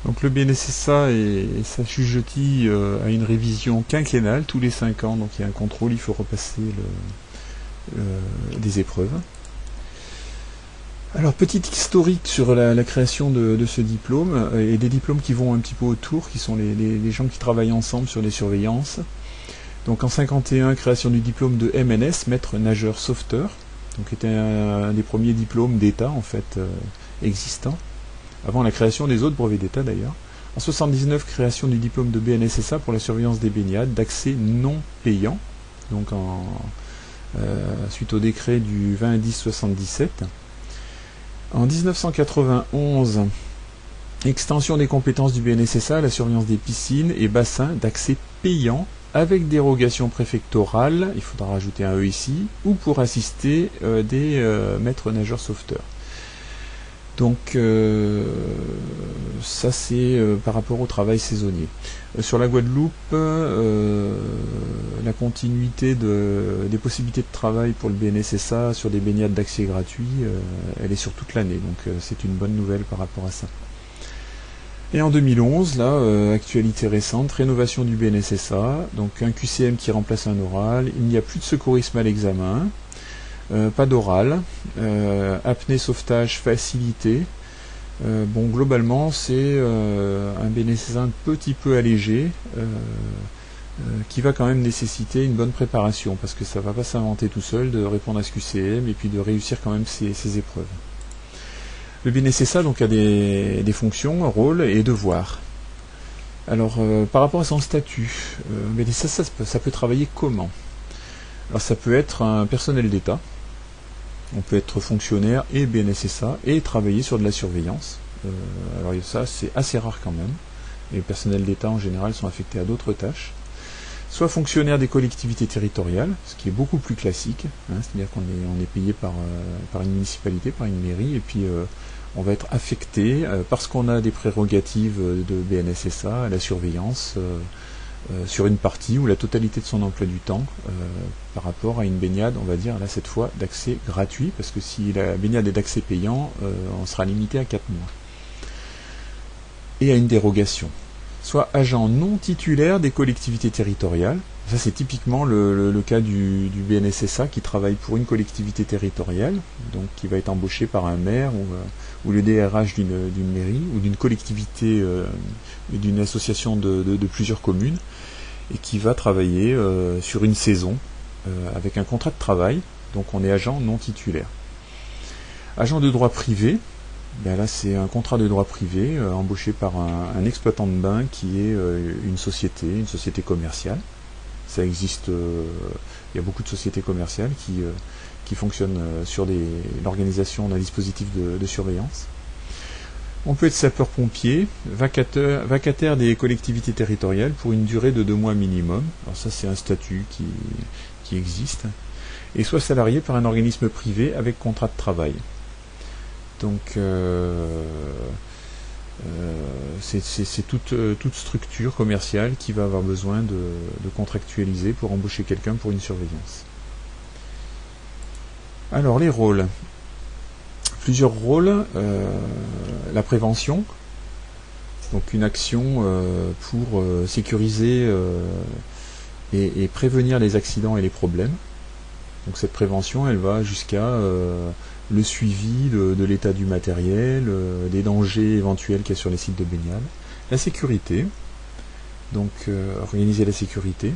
Donc le BNSSA et s'assujettit à une révision quinquennale tous les 5 ans, donc il y a un contrôle, il faut repasser des épreuves. Alors petite historique sur la création de ce diplôme et des diplômes qui vont un petit peu autour, qui sont les gens qui travaillent ensemble sur les surveillances. Donc en 51, création du diplôme de MNS, maître nageur sauveteur, donc était un des premiers diplômes d'État en fait existants, avant la création des autres brevets d'État d'ailleurs. En 79, création du diplôme de BNSSA pour la surveillance des baignades, d'accès non payant, donc suite au décret du 20-10-77. En 1991, extension des compétences du BNSSA à la surveillance des piscines et bassins d'accès payant avec dérogation préfectorale, il faudra rajouter un E ici, ou pour assister des maîtres nageurs sauveteurs. Donc ça c'est par rapport au travail saisonnier. Sur la Guadeloupe, la continuité des possibilités de travail pour le BNSSA sur des baignades d'accès gratuit, elle est sur toute l'année, donc c'est une bonne nouvelle par rapport à ça. Et en 2011, là, actualité récente, rénovation du BNSSA, donc un QCM qui remplace un oral, il n'y a plus de secourisme à l'examen, pas d'oral, apnée sauvetage facilité. Bon, globalement, c'est un BNSSA un petit peu allégé, qui va quand même nécessiter une bonne préparation, parce que ça ne va pas s'inventer tout seul de répondre à ce QCM et puis de réussir quand même ces épreuves. Le BNSSA donc a des fonctions, rôles et devoirs. Alors par rapport à son statut, BNSSA ça peut travailler comment? Alors ça peut être un personnel d'État, on peut être fonctionnaire et BNSSA et travailler sur de la surveillance. Alors ça c'est assez rare quand même. Les personnels d'État en général sont affectés à d'autres tâches. Soit fonctionnaire des collectivités territoriales, ce qui est beaucoup plus classique, hein, c'est-à-dire qu'on est payé par une municipalité, par une mairie, et puis on va être affecté, parce qu'on a des prérogatives de BNSSA, à la surveillance, sur une partie ou la totalité de son emploi du temps, par rapport à une baignade, on va dire là cette fois d'accès gratuit, parce que si la baignade est d'accès payant, on sera limité à 4 mois. Et à une dérogation. Soit agent non titulaire des collectivités territoriales. Ça c'est typiquement le cas du BNSSA qui travaille pour une collectivité territoriale, donc qui va être embauché par un maire ou le DRH d'une mairie ou d'une collectivité, d'une association de plusieurs communes, et qui va travailler sur une saison avec un contrat de travail, donc on est agent non titulaire. Agent de droit privé, ben là c'est un contrat de droit privé embauché par un exploitant de bain qui est une société commerciale. Ça existe, il y a beaucoup de sociétés commerciales qui fonctionnent sur l'organisation d'un dispositif de surveillance. On peut être sapeur-pompier, vacataire des collectivités territoriales pour une durée de 2 mois minimum. Alors ça c'est un statut qui existe. Et soit salarié par un organisme privé avec contrat de travail. Donc c'est toute structure commerciale qui va avoir besoin de contractualiser pour embaucher quelqu'un pour une surveillance. Alors les rôles. Plusieurs rôles. La prévention, donc une action pour sécuriser et prévenir les accidents et les problèmes. Donc cette prévention, elle va jusqu'à le suivi de l'état du matériel, des dangers éventuels qu'il y a sur les sites de baignade. La sécurité, donc organiser la sécurité.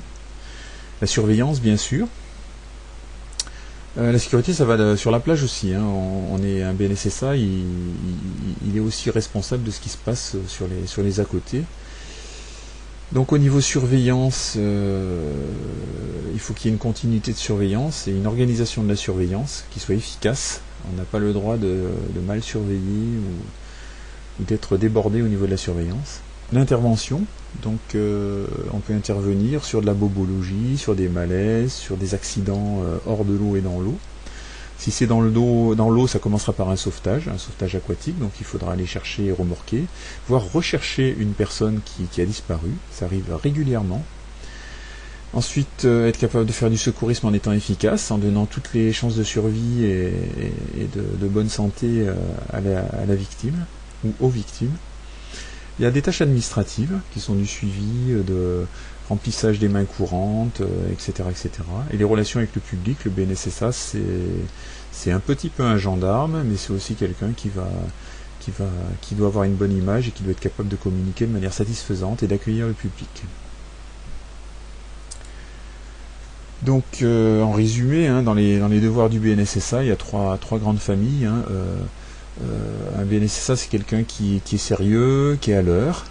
La surveillance, bien sûr. La sécurité, ça va sur la plage aussi. Hein. On est un BNSSA, il est aussi responsable de ce qui se passe sur les à côté. Donc au niveau surveillance, il faut qu'il y ait une continuité de surveillance et une organisation de la surveillance qui soit efficace. On n'a pas le droit de mal surveiller ou d'être débordé au niveau de la surveillance. L'intervention, donc on peut intervenir sur de la bobologie, sur des malaises, sur des accidents hors de l'eau et dans l'eau. Si c'est dans l'eau, ça commencera par un sauvetage aquatique, donc il faudra aller chercher et remorquer, voire rechercher une personne qui a disparu, ça arrive régulièrement. Ensuite, être capable de faire du secourisme en étant efficace, en donnant toutes les chances de survie et de bonne santé à la victime, ou aux victimes. Il y a des tâches administratives qui sont du suivi de remplissage des mains courantes, etc., etc. Et les relations avec le public, le BNSSA, c'est un petit peu un gendarme, mais c'est aussi quelqu'un qui doit avoir une bonne image et qui doit être capable de communiquer de manière satisfaisante et d'accueillir le public. Donc, en résumé, dans les devoirs du BNSSA, il y a trois grandes familles. Un BNSSA, c'est quelqu'un qui est sérieux, qui est à l'heure,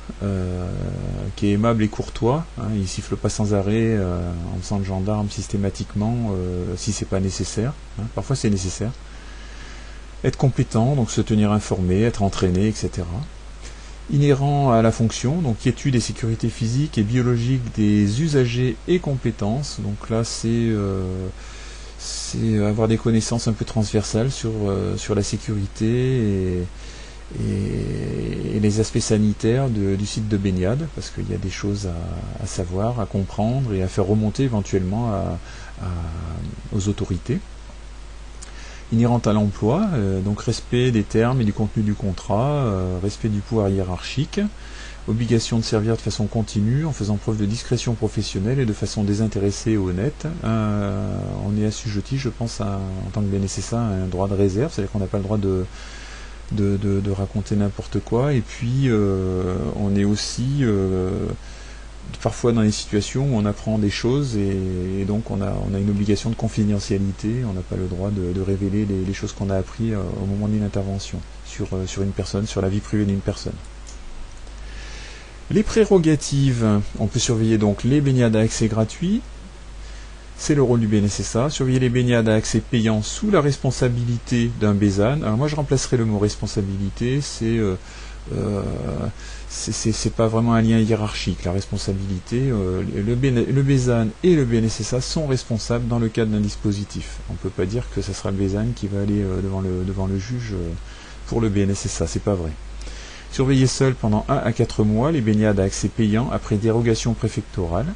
qui est aimable et courtois. Il siffle pas sans arrêt en faisant le gendarme systématiquement si c'est pas nécessaire. Parfois c'est nécessaire. Être compétent, donc se tenir informé, être entraîné, etc. Inhérent à la fonction, donc quiétude et sécurité physique et biologique des usagers et compétences. Donc là, c'est avoir des connaissances un peu transversales sur la sécurité et les aspects sanitaires du site de baignade, parce qu'il y a des choses à savoir, à comprendre et à faire remonter éventuellement aux autorités. Inhérente à l'emploi, donc respect des termes et du contenu du contrat, respect du pouvoir hiérarchique, obligation de servir de façon continue en faisant preuve de discrétion professionnelle et de façon désintéressée et honnête. On est assujetti, je pense, en tant que BNSSA, à un droit de réserve, c'est-à-dire qu'on n'a pas le droit de raconter n'importe quoi, et puis on est aussi parfois dans des situations où on apprend des choses et donc on a une obligation de confidentialité, on n'a pas le droit de révéler les choses qu'on a appris au moment d'une intervention sur une personne, sur la vie privée d'une personne. Les prérogatives, on peut surveiller donc les baignades à accès gratuit, c'est le rôle du BNSSA, surveiller les baignades à accès payant sous la responsabilité d'un BESAN. Alors moi je remplacerai le mot responsabilité, c'est pas vraiment un lien hiérarchique, la responsabilité, le BESAN et le BNSSA sont responsables dans le cadre d'un dispositif. On ne peut pas dire que ce sera le BESAN qui va aller devant le juge pour le BNSSA, c'est pas vrai. Surveiller seul pendant 1 à 4 mois les baignades à accès payant après dérogation préfectorale.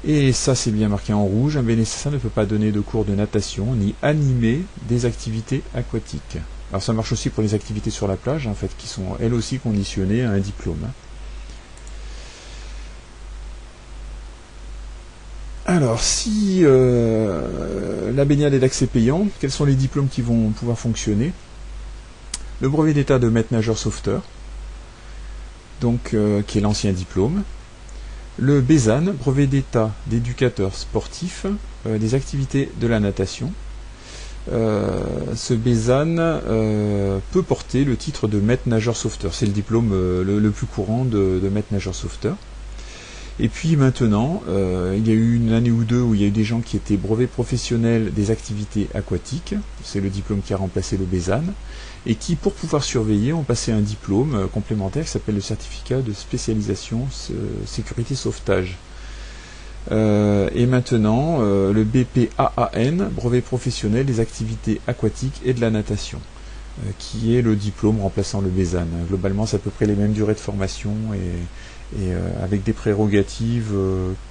Et ça c'est bien marqué en rouge, un BNSSA ne peut pas donner de cours de natation ni animer des activités aquatiques. Alors ça marche aussi pour les activités sur la plage, en fait, qui sont elles aussi conditionnées à un diplôme. Alors, si la baignade est d'accès payant, quels sont les diplômes qui vont pouvoir fonctionner? Le brevet d'état de maître nageur sauveteur, donc qui est l'ancien diplôme. Le BESAN, brevet d'état d'éducateur sportif des activités de la natation. Ce BESAN peut porter le titre de maître nageur sauveteur. C'est le diplôme le plus courant de maître nageur sauveteur. Et puis maintenant, il y a eu une année ou deux où il y a eu des gens qui étaient brevets professionnels des activités aquatiques. C'est le diplôme qui a remplacé le BESAN. Et qui, pour pouvoir surveiller, ont passé un diplôme complémentaire qui s'appelle le certificat de spécialisation sécurité sauvetage. Et maintenant, le BPAAN, brevet professionnel des activités aquatiques et de la natation, qui est le diplôme remplaçant le BESAN. Globalement, c'est à peu près les mêmes durées de formation et avec des prérogatives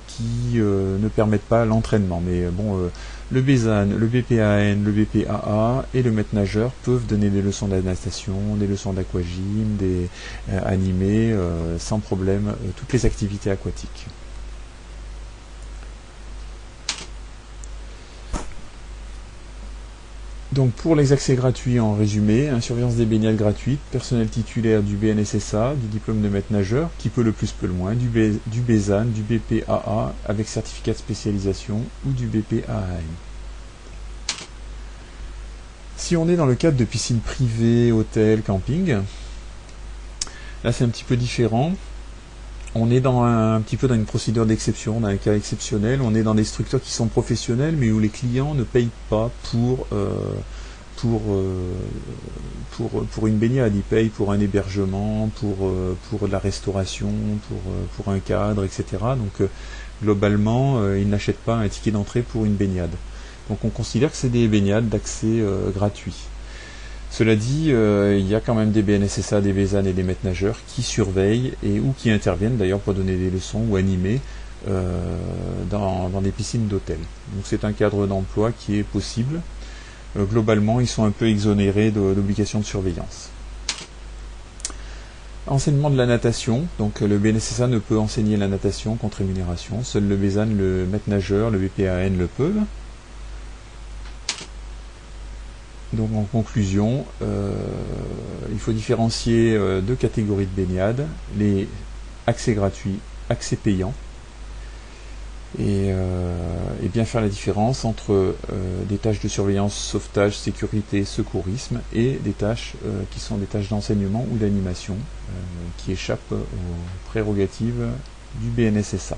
qui ne permettent pas l'entraînement. Mais bon, le BESAN, le BPAN, le BPAA et le maître nageur peuvent donner des leçons de natation, des leçons d'aquagym, animer sans problème toutes les activités aquatiques. Donc pour les accès gratuits en résumé, surveillance des baignades gratuites, personnel titulaire du BNSSA, du diplôme de maître nageur, qui peut le plus peut le moins, du BESAN, du BPAA avec certificat de spécialisation ou du BPAAN. Si on est dans le cadre de piscines privées, hôtels, camping, là c'est un petit peu différent. On est un petit peu dans une procédure d'exception, dans un cas exceptionnel. On est dans des structures qui sont professionnelles, mais où les clients ne payent pas pour une baignade. Ils payent pour un hébergement, pour de la restauration, pour un cadre, etc. Donc globalement, ils n'achètent pas un ticket d'entrée pour une baignade. Donc on considère que c'est des baignades d'accès gratuit. Cela dit, il y a quand même des BNSSA, des BESAN et des maîtres nageurs qui surveillent ou qui interviennent d'ailleurs pour donner des leçons ou animer dans des piscines d'hôtel. Donc c'est un cadre d'emploi qui est possible. Globalement, ils sont un peu exonérés d'obligations de surveillance. Enseignement de la natation, donc le BNSSA ne peut enseigner la natation contre rémunération, seul le BESAN, le maître nageur, le BPAN le peuvent. Donc en conclusion, il faut différencier deux catégories de baignade, les accès gratuits, accès payants, et bien faire la différence entre des tâches de surveillance, sauvetage, sécurité, secourisme et des tâches qui sont des tâches d'enseignement ou d'animation qui échappent aux prérogatives du BNSSA.